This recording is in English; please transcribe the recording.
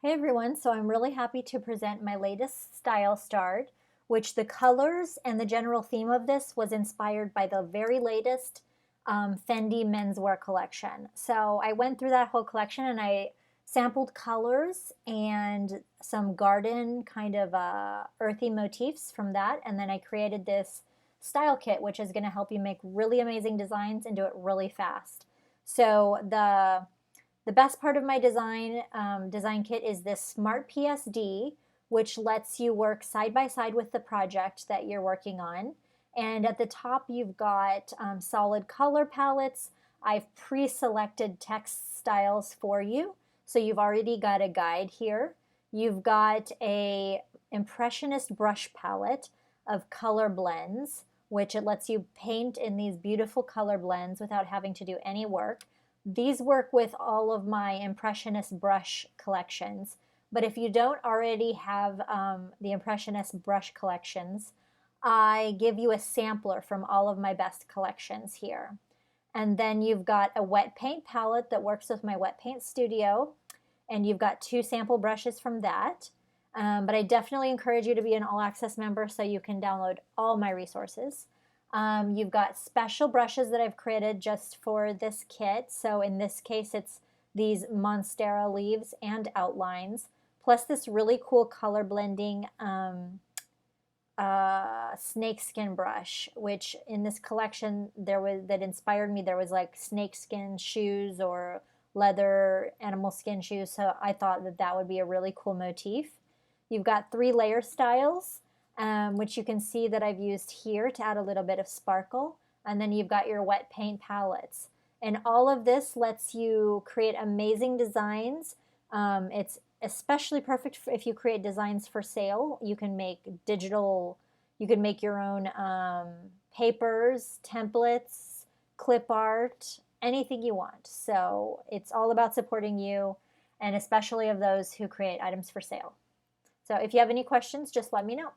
Hey everyone, so I'm really happy to present my latest style start, which the colors and the general theme of this was inspired by the very latest Fendi menswear collection. So I went through that whole collection and I sampled colors and some garden kind of earthy motifs from that, and then I created this style kit, which is going to help you make really amazing designs and do it really fast. So the best part of my design kit is this Smart PSD, which lets you work side by side with the project that you're working on. And at the top, you've got solid color palettes. I've pre-selected text styles for you, so you've already got a guide here. You've got a impressionist brush palette of color blends, which it lets you paint in these beautiful color blends without having to do any work. These work with all of my Impressionist brush collections, but if you don't already have the Impressionist brush collections, I give you a sampler from all of my best collections here. And then you've got a wet paint palette that works with my wet paint studio, and you've got two sample brushes from that. But I definitely encourage you to be an all access member so you can download all my resources. You've got special brushes that I've created just for this kit. So in this case, it's these Monstera leaves and outlines, plus this really cool color blending snakeskin brush, which in this collection that inspired me. There was like snakeskin shoes or leather animal skin shoes. So I thought that that would be a really cool motif. You've got 3 layer styles, which you can see that I've used here to add a little bit of sparkle. And then you've got your wet paint palettes. And all of this lets you create amazing designs. It's especially perfect if you create designs for sale. You can make you can make your own papers, templates, clip art, anything you want. So it's all about supporting you, and especially of those who create items for sale. So if you have any questions, just let me know.